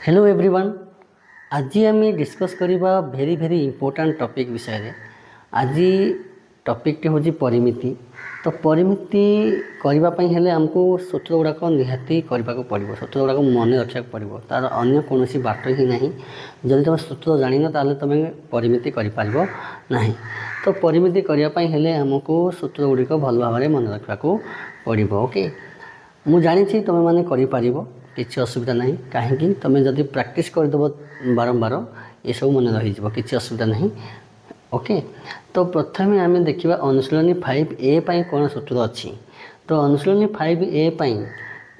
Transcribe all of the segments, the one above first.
Hello everyone. आज आम discuss करवा भेरी इम्पोर्टाट टॉपिक विषय। आज टॉपिक टी हूँ परिमिति। तो परिमिति करने हेले आमको सूत्र गुड़ाक निहाती करने को पड़ो। सूत्र गुड़ाक मन रखा पड़ो, तार अन्य कौन बाट ही ना। जदि तुम सूत्र जान ताले तुम परिमिति कर ना। तो परिमिति करने हेले आमको सूत्र गुड़िक भल भाव में मन रखा पड़ो। ओके, मु जानी तुम मैंने कर किसी असुविधा ना। कहीं तुम्हें जब प्रैक्टिस करदेव बारंबार ये सब मन रही किसी असुविधा ना। ओके, तो प्रथम आम देखा अनुशीलनी 5A कौन सूत्र अच्छी। तो अनुशीलनी 5A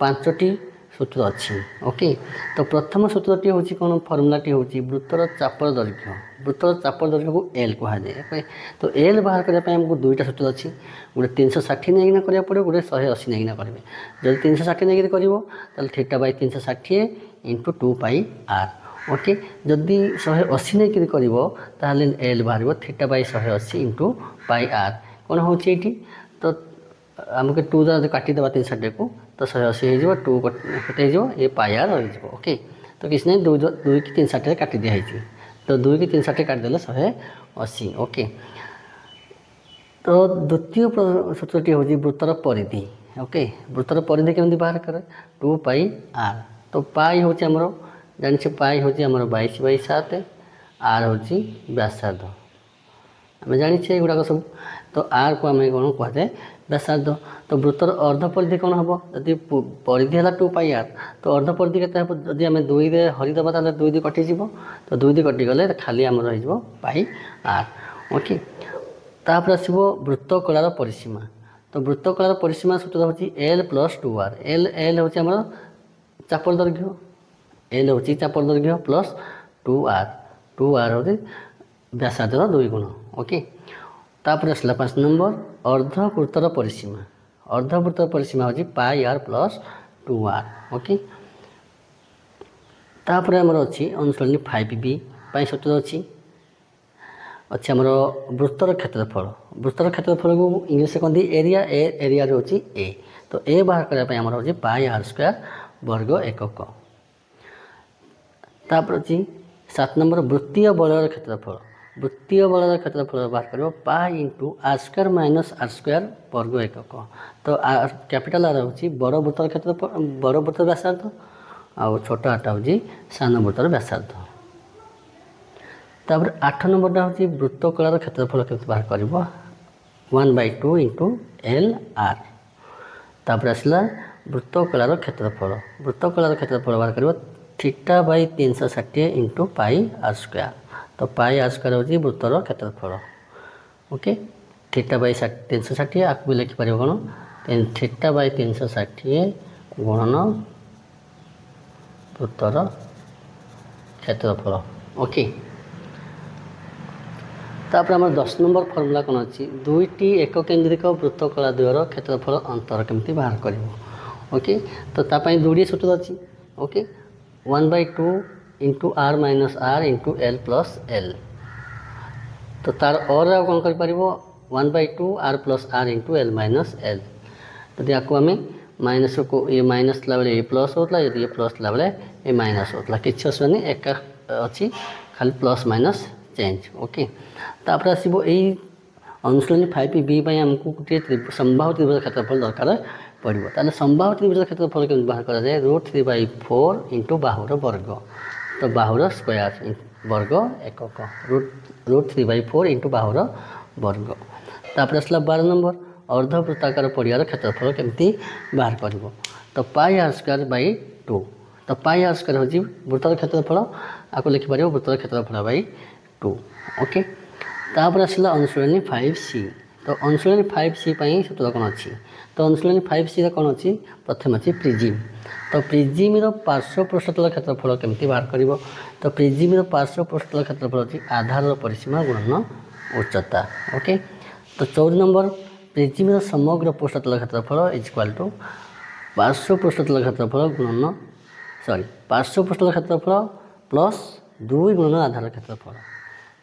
5टी सूत्र अच्छी। ओके, तो प्रथम सूत्रटी हूँ कौन फर्मुलाटी हूँ वृत्तर चापर दैर्घ्य। वृत्तर चापर दैर्घ्य को एल कहुए। तो एल बाहर करने आमको दुईटा सूत्र अच्छी। गोटे 360 नहीं करा पड़ो, गोटे 180 नहीं करेंगे। जब 360 नहीं कर θ/360 इंटू 2πr। ओके, जदि 180 नहीं कर एल बाहर θ/180 इंटू πr कौन हो। तो आमको 2 द्वारा काटिदे 360 को, तो 180 हो 2 कटे ये πr रही। ओके, तो किसी ना 2 की 360 काटी दिखाई। तो 2 की 360 काटिदेले 180। ओके, तो द्वितीय सूत्रटी हूँ वृत्तर परिधि। ओके, वृत्तर परिधि केमती बाहर करे 2πr। तो पाई हूँ आमर जानी पाई हूँ आमर 22/7, आर हूँ व्यासार्ध। आम जानी गुड़ाक सब। तो आर को आम कौन कहुए व्यासार्ध। तो वृत्तर अर्ध परिधि कौन हम जदि परिधि है 2πr, तो अर्ध परिधि के जब आम 2 रे हरिदेव ताले 2 2 कटिज। तो 2 2 कटिगले खाली आम πr। ओके, तापर आसो वृत्त कलार परिसीमा। तो वृत्त कलार परिसीमा सूत्र हूँ L + 2r। एल हूँ आम चापर दैर्घ्य, एल हूँ चापर दैर्घ्य प्लस 2r। 2r हूँ व्यासार्ध 2 गुण। ओके, तापर आसला 5 नंबर अर्धवृत्तर परिसीमा। अर्धवृत्तर परिसीमा हूँ πr + 2r। ओके, तापर आमर अच्छी अनुशीलनी 5B सूत्र अच्छी आमर वृत्तर क्षेत्रफल। वृत्तर क्षेत्रफल को इंग्लिश कहते एरिया। एरिया हूँ ए। तो ए बाहर करने आमर हूँ πr² वर्ग एकक। तापर अच्छी 7 नंबर वृत्तीय बलयर क्षेत्रफल। वृत्तीय बलयर क्षेत्रफल बाहर कर π × r² - r² वर्ग एकक। तो कैपिटल आर हूँ बड़ वृत्तर क्षेत्रफल, बड़ वृत्तर व्यासार्ध, आउ छोट आरटा हूँ सान वृत्तर व्यासार्ध। तापर 8 नंबरटा हूँ वृत्त कलार क्षेत्रफल के बाहर कर 1/2 इंटू LR। तापर आसला वृत्त कलार क्षेत्रफल। वृत्त कलार क्षेत्रफल बाहर कर θ/360 इंटू πr²। तो πr² हूँ वृत्तर क्षेत्रफल। ओके, θ/360 आपको भी लिखिपर कौन θ/360 गुणन वृत्तर क्षेत्रफल। ओके, तापर आम 10 नंबर फर्मुला कौन अच्छी 2टी एक केन्द्रिक वृत्त कला द्वयर क्षेत्रफल अंतर केमती बाहर कर। ओके, तो तापाई 2टी सूत्र अच्छी। Okay, 1/2 into r - r into l + l। तो तार और कौन कर 1/2 r + r into l - l। तो आपको आम माइनस को ये माइनस बेले ये प्लस होता, ये प्लस बेले ये माइनस होता। किसी असुविधा नहीं, एक अच्छी खाली प्लस माइनस चेंज। ओके, तापर आसो यही अनुशीलनी 5B आमको गोटे संभाव्य त्रिभुज क्षेत्रफल दरकार पड़ो। ताले संभाव्य त्रिभुज क्षेत्रफल के बाहर करा जाए √3/4 इंटू बाहुर वर्ग। तो बाहुर स्क्वायर वर्ग एकक √3/4 इंटू बाहुर वर्ग। तापर आसला 12 नंबर अर्धवृत्ताकार पड़ियार क्षेत्रफल केमती बाहर कर। तो πr²/2। तो πr² हूँ वृत्तर क्षेत्रफल, आपको लिखिपर वृत्तर क्षेत्रफल 2। ओके, तापर आसला अनुशीलनी 5C। तो अनुशीलनी 5C सूत्र कौन अच्छी। तो अनुशीलनी 5C कौन अच्छी प्रथम अच्छी प्रिजिम। तो प्रिजिम पार्श्व पृष्ठतल क्षेत्रफल केमती बाहर कर। तो प्रिजिम पार्श्व पृष्ठतल क्षेत्रफल अच्छी आधार परिसीमा गुणन उच्चता। ओके, तो 14 नंबर प्रिजिम समग्र पृष्ठतल क्षेत्रफल = पार्श्व पृष्ठतल क्षेत्रफल गुणन पार्श्व पृष्ठतल क्षेत्रफल प्लस 2 गुणन आधार क्षेत्रफल।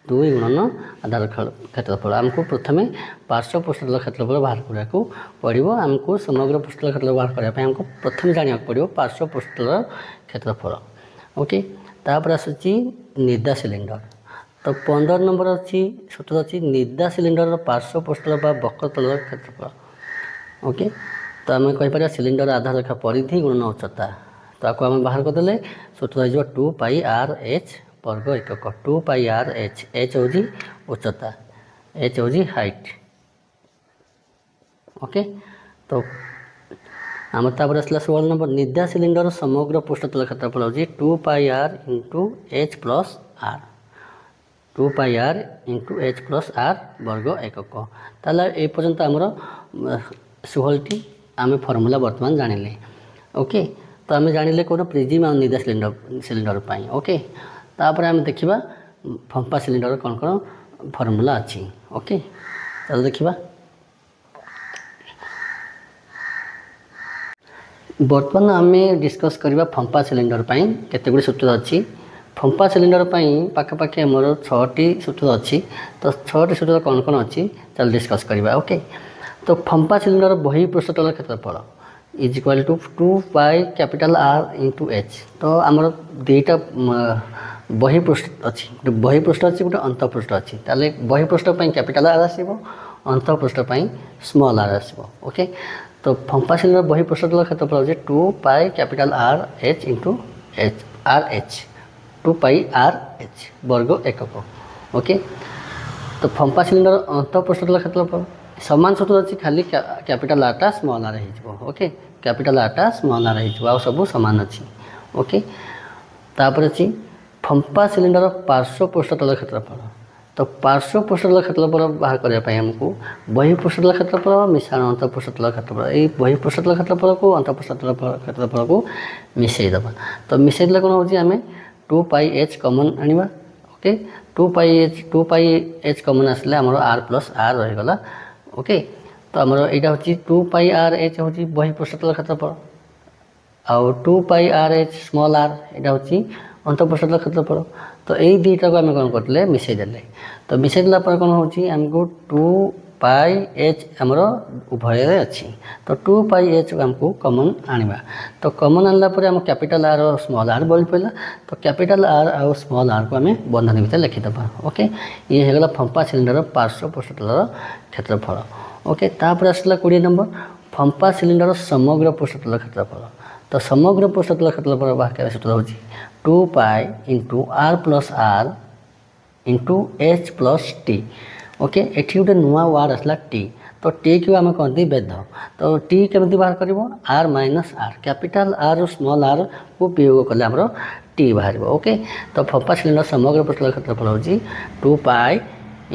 2 गुणन आधार क्षेत्रफल आमको प्रथम पार्श्व पृष्ठतल क्षेत्रफल बाहर करने पड़ो। आमको समग्र पृष्ठतल क्षेत्रफल बाहर करने आमको प्रथम जाना पड़ो पार्श्व पृष्ठतल क्षेत्रफल। ओके तापर आसूची निदा सिलिंडर तो 15 नंबर अच्छी सूत्र अच्छी निदा सिलिंडर पार्श्व पृष्ठतल बा वक्रतल क्षेत्रफल ओके तो आम कहीपर सिलिंडर आधार रेखा परिधि गुणन उच्चता तो आपको आम बाहर करदे सूत्र हो 2 पाई आर एच वर्ग एकक 2 पाई आर एच एच हूँ उच्चता एच हूँ हाइट ओके तो आम तापर आसला 16 नंबर निदा सिलिंडर समग्र पृष्ठतल क्षेत्रफल हूँ 2 pi R into H plus R 2 pi R into H plus R वर्ग एकक ताला ए पर्यंत आमर 16टी आम फर्मूला बर्तमान जानिले ओके तो आम जानिले कौन प्रिजिम और निदा सिलिंडर पाई ओके तापर आम देखिबा फंपा सिलिंडर कौन कौन फर्मूला अच्छी ओके चलो देखिबा बर्तमान आम डिस्कस करवा फंपा सिलिंडर पाई केते गुडी सूत्र अच्छी फंपा सिलिंडर पाई पाखापाखि आमर 6टी सूत्र अच्छी तो 6टी सूत्र कौन कौन अच्छी चल डिस्कस करवा ओके तो फंपा सिलिंडर बही पृष्ठतल क्षेत्रफल is equal to 2 pi capital R into H तो आमर दुईटा बही पृष्ठ अच्छी बही पृष्ठ अच्छी गोटे अंतःपृष्ठ अच्छी ताले बही पृष्ठ कैपिटल आर आसो अंतःपृष्ठ स्मॉल आर आसो ओके तो फंपा सिलिंडर बही पृष्ठतल क्षेत्रफल हो 2 pi capital R H into H R H 2 pi R H वर्ग एकक ओके तो फंपा सिलिंडर अंतःपृष्ठतल क्षेत्रफल सामान सूत्र अच्छी खाली कैपिटल आरटा स्मॉल आर हो ओके कैपिटल आरटा स्मॉल आर हो सब सामान अच्छी ओके तापर अच्छी फंपा सिलिंडर पार्श्व पृष्ठतल क्षेत्रफल तो पार्श्व पृष्ठतल क्षेत्रफल बाहर करने आमको बही पृष्ठतल क्षेत्रफल मिश्रण अंतःपृष्ठतल क्षेत्रफल ये बही पृष्ठतल क्षेत्रफल को अंतःपृष्ठतल क्षेत्रफल को मिसईदबा तो मिसईदे कौन हो आम 2 पाई एच कमन आनिबा ओके 2 पाई एच कमन आसले आमर आर प्लस आर रहीगला ओके तो आमर यहाँ हूँ 2 पाई आर एच हूँ बही पृष्ठतल क्षेत्रफल आउ 2 pi R H small are यहाँ हूँ अंतःपृष्ठतल क्षेत्रफल तो यही दुईटा को आम कौन करते मिसईदे तो मिसईदेला कौन होमको 2 पाई एच आमर उभय अच्छी तो 2 पाई एच आमको कमन आनिबा तो कमन आनला आम कैपिटल आर और स्मॉल आर बल पड़ा तो कैपिटल आर और स्मॉल आर को आम बंधन भितर लिखिदबा ओके ये होगा फंपा सिलिंडर पार्श्व पृष्ठतल क्षेत्रफल ओके तापर आसला 20 नंबर फंपा सिलिंडर समग्र पृष्ठतल क्षेत्रफल तो समग्र पृष्ठतल क्षेत्रफल बाहर सूत्र हो 2 pi into R plus R into H plus T okay एटी गोटे नुआ वार्ड आसला टी तो टी को आम कहते बेध तो टी केमी बाहर कर R minus R capital R small R को वियोग कले आम टी बाहर ओके तो फंपा सिलिंडर समग्र पृष्ठतल क्षेत्रफल हो 2 pi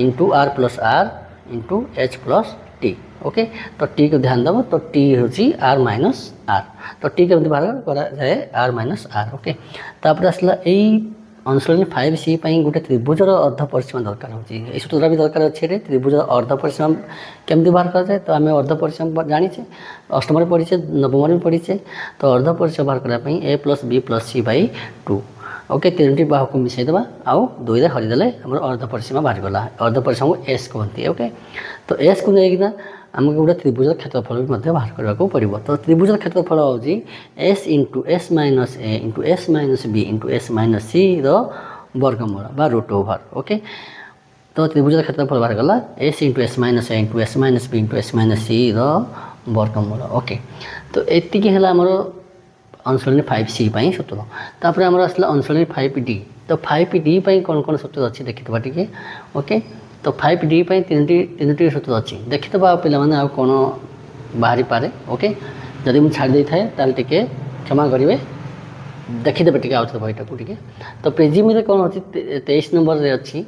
into R plus R into H plus T okay तो टी को ध्यान दब तो टी हूँ आर माइनस आर तो टी केमी बाहर कराए आर माइनस आर ओके तापर आसला यही अनुशीलन 5C गोटे त्रिभुजर अर्ध परिसीमा दरकार होती सूत्र भी दरकार अच्छे त्रिभुजर अर्ध परिसीमा केमती बाहर कराए तो आम अर्ध परिसीमा जानीचे अष्टम पढ़ीचे नवम भी पढ़ीचे तो अर्ध परिसीमा बाहर करने A plus B plus C by 2 okay 3टी बाहु को मिसईदबा आउ 2 हरिदेले आम अर्ध परिसीमा बाहर गला अर्ध परिसीमा को एस कहते ओके तो एस को लेकिन आमको गोटे त्रिभुजर क्षेत्रफल भी बाहर करने पड़ो तो त्रिभुजर क्षेत्रफल हूँ S into S minus A into S minus B into S minus C वर्गमूल बा रूट ओवर ओके तो त्रिभुजर क्षेत्रफल बाहर गला S into S minus A into S minus B into S minus C वर्गमूल ओके तो एतिकी है आमर अनुशीलन 5C सूत्र तापर आमर आसला अनुशीलन 5D तो 5D कौन कौन सूत्र अच्छी देखिए टी ओके तो 5D 3टी सूत्र अच्छी देखिदबा पे आउ कौन बाहरी पारे ओके जदि मुझे छाड़ी थाए ताल टिके क्षमा करेंगे देखीदे टे आउे बहीटा को टे तो प्रिजिम कौन अच्छी 23 नंबर रे अच्छी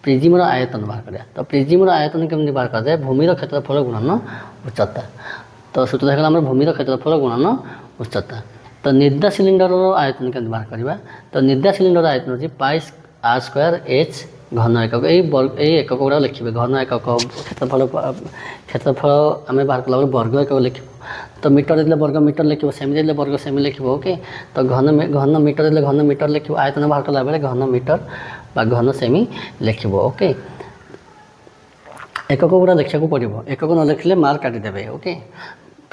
प्रिजिमर आयतन बाहर करा तो प्रिजिमर आयतन केमती बाहर कराए भूमिर क्षेत्रफल गुणन उच्चता तो सूत्र होगा भूमिर क्षेत्रफल गुणन उच्चता तो निदा सिलिंडर आयतन केमती बाहर करवा तो निदा सिलिंडर आयतन होची पाई आर स्क्वायर एच घन एकक यही एकक गुड़ा लिखे घन एकक क्षेत्रफल आम बाहर कला वर्ग एकक लिख तो मीटर दे वर्ग मीटर लिख सेमी दे वर्ग सेमी लिख ओके तो घन मीटर दे घन मीटर लिख आयतन बाहर कला बेले घन मीटर बा घन सेमी लिख ओके एकक गुड़ा लिखा पड़ो एकक न लिखले मार्क काटिदेवे ओके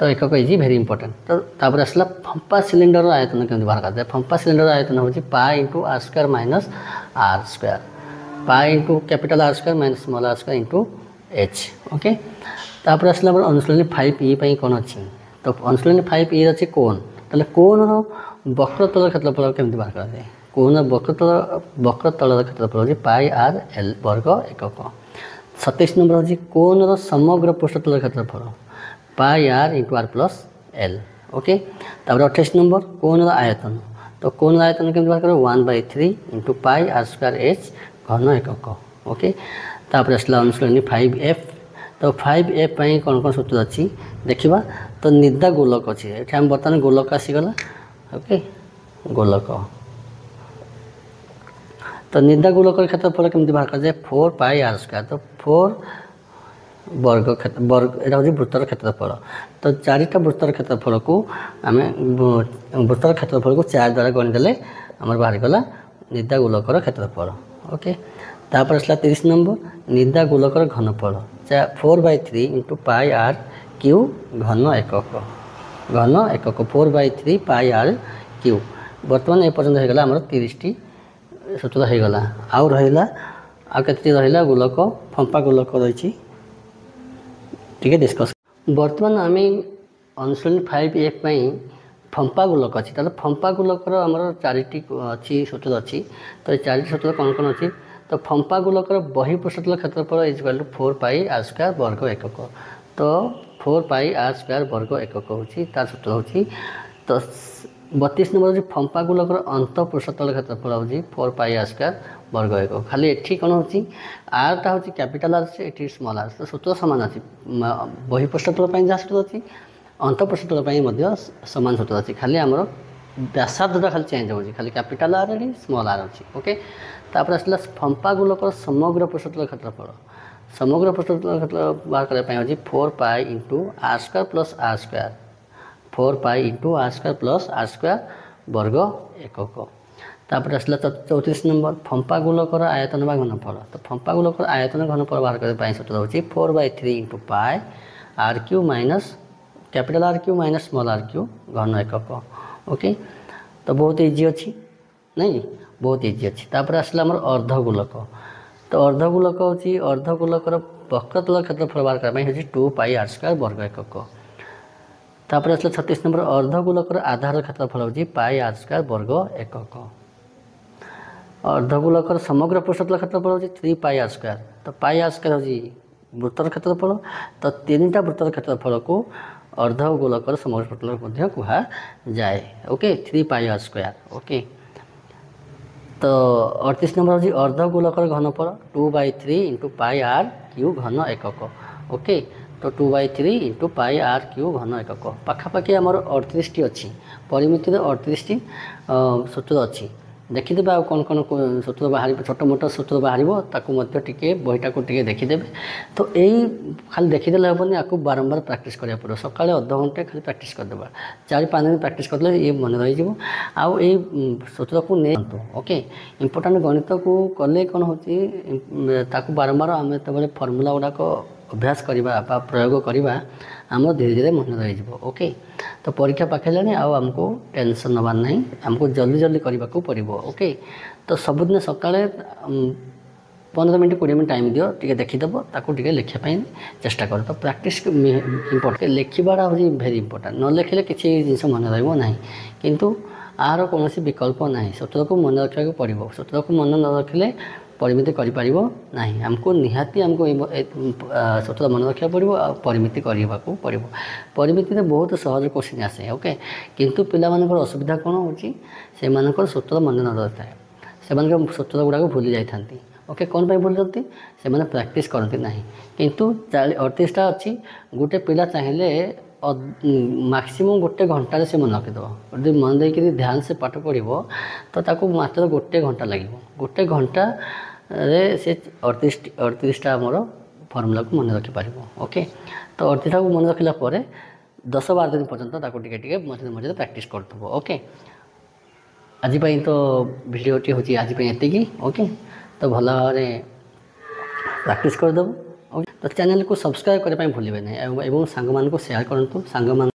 तो एकक इज भेरी इंपोर्टेंट। तो तापर आसला फंपा सिलिंडर आयतन केमती बाहर कर फंपा सिलिंडर आयतन होची pi into R square minus R square pi into capital R square minus small R square into H okay. तापर आसला अनुशीलनी 5E पई कोन अछि तो अनुशीलनी 5E अछि कोन तले कोन रो वक्र तल क्षेत्रफल केमती बाहर कर दे कोन वक्र तल क्षेत्रफल होची पाई आर एल वर्ग एकक। 27 नंबर होची कोन रो समग्र पृष्ठतल क्षेत्रफल pi R into R plus L okay. तापर 28 नंबर कोन आयतन तो कोन आयतन केमती बाहर कर 1/3 into pi R square H घन एकक ओके। तापर आसला अनुशीलनी 5F तो 5F पई कौन कौन सूत्र अच्छी देखा तो निदा गोलक अच्छी ये आम बर्तमान गोलक आसीगला ओके गोलक तो निदा गोलक क्षेत्रफल केमती बाहर कर जाए 4 पाई आर स्क्वायर तो 4 वर्ग यहाँ हूँ वृत्तर क्षेत्रफल तो 4टा वृत्तर क्षेत्रफल को आम वृत्तर क्षेत्रफल को 4 द्वारा गणिदेले आम बाहर गला निदा गोलकर क्षेत्रफल ओके। तापर आसला 30 नंबर निदा गोलकर घनफल 4/3 इंटू पाई आर क्यू घन एकक 4/3 पाई आर क्यू बर्तमान एपर्यंत होगा आम 30टी सूत्र होगा आउ रहा आते रहा गोलक फंपा गोलक रही डिस्कस बर्तमान आम अनुशीलनी 5F फंपा गोलक अच्छी फंपा गोलकर आम 4टी अच्छी सूत्र अच्छी तो 4टी सूत्र कौन कौन अच्छी तो फंपा गोलकर बहिपृष्ठतल क्षेत्रफल is equal to 4 pi R square वर्ग एकक तो 4 पाई आर स्क्वायर वर्ग एकक होची तार सूत्र होची। तो 32 नंबर होची फंपा गोलकर अंत पृष्ठतल क्षेत्रफल होची 4 पाई आर स्क्वायर वर्ग एकक खाली एठी कोन होची आर ता होची कैपिटल आर से एठी स्मॉल आर तो सूत्र समान अछि बहिपृष्ठतल पई जा सूत्र अछि अंत पृष्ठतल पई मध्य समान सूत्र अछि खाली हमर व्यासार्धटा खाली चेंज होची खाली कैपिटल आर एठी स्मॉल आर अछि ओके। तापर आसला फंपा गोलकर समग्र पृष्ठतल क्षेत्रफल समग्र पृष्ठतल क्षेत्र बाहर करने होची 4 pi into R square plus R square 4 pi into R square plus R square वर्ग एकक। तापर आसला 34 नंबर फंपा गोलकर आयतन बा घनफल तो फंपा गोलकर आयतन घनफल बाहर करने सूत्र होची 4/3 into pi R cube minus capital R cube minus small R cube घन एकक ओके। तो बहुत इजी अच्छी नहीं बहुत इजी अच्छी। तापर आसला आमर अर्धगोलक तो अर्धगोलक होची अर्धगोलकर वक्रतल क्षेत्रफल बाहर करने होची 2 पाई आर स्क्वायर वर्ग एकक। तापर आसला 36 नंबर अर्धगोलकर आधार क्षेत्रफल होची पाई आर स्क्वायर वर्ग एकक। अर्धगोलकर समग्र पृष्ठतल क्षेत्रफल होची 3 पाई आर स्क्वायर तो पाई आर स्क्वायर होची वृत्तर क्षेत्रफल तो 3टा वृत्तर क्षेत्रफल को अर्धगोलकर समग्र पृष्ठतल मध्य कहा जाए okay 3 pi R square okay. तो 38 नंबर होची अर्धगोलकर घनफल 2/3 इंटू पाई आर क्यू घन एकक ओके। तो 2/3 इंटू पाई आर क्यू घन एकक पाखापाखि आमर 38टी अच्छी परिमिति 38टी सूत्र अच्छी देखीदे आ कौन कौन सूत्र बाहर छोट मोट सूत्र बाहर टे बहीटा को टे देखीदे। तो यही खाली देखीदे हेनी आपको बारंबार प्रैक्टिस करा पड़ो सका अध घंटे खाली प्रैक्टिस करदे 4-5 दिन प्रैक्टिस करदे ये मन रही आउ सूत्र को नहीं ओके। इंपोर्टाट गणित को कले कौन हो बारंबार आम जो फर्मूला गुड़ाक अभ्यास करवा प्रयोग करवा आम धीरे धीरे मन रही ओके। तो परीक्षा पाखे आमको टेंशन नबार ना आमको जल्दी जल्दी करने को पड़ो ओके। तो सबुदिन सकाଳେ 15 मिनट 20 मिनट टाइम दियो टे देखीदेव ताकू टे लिखापी चेष्टा कर। तो प्रैक्टिस इम्पोर्टेंट लिखा हूँ भेरी इंपोर्टेंट न लिखिले किसी जिन मन रहा किंतु आर कौन विकल्प ना सूत्र को मन रखा पड़ो सूत्र को मन न रखिले परिमिति करना आमको निहाती आमको सूत्र मन रखा पड़ो आ परिमिति करने को पड़ो। परिमिति में बहुत सहज क्वेश्चन आसे ओके किंतु पिला असुविधा कौन हो सूत्र मन न रही से सूत्र गुड़ाक भूली जाती ओके। कौन पर भूल जाती से प्रैक्टिस करती ना किंतु 38टा अच्छी गोटे पिला चाहिए मैक्सिमम गोटे घंटे से मन रखीदेव जो मन देकर ध्यान से पाठ पढ़ो तो ताकू मात्र गोटे घंटा लगे गोटे घंटा रे से 38टा आमर फर्मूला को मन रखिपार ओके। तो 38टा को मन रखला 10-12 दिन पर्यंत ताकू टिके मझे मझे प्रैक्टिस करथबो ओके। आज तो भिडियोटी हूँ आज ये ओके। तो भल भाव प्रैक्टिस करदेव ओके। तो चैनल को सब्सक्राइब करने भूलें नहीं और सांग मान को शेयर करूँ सांग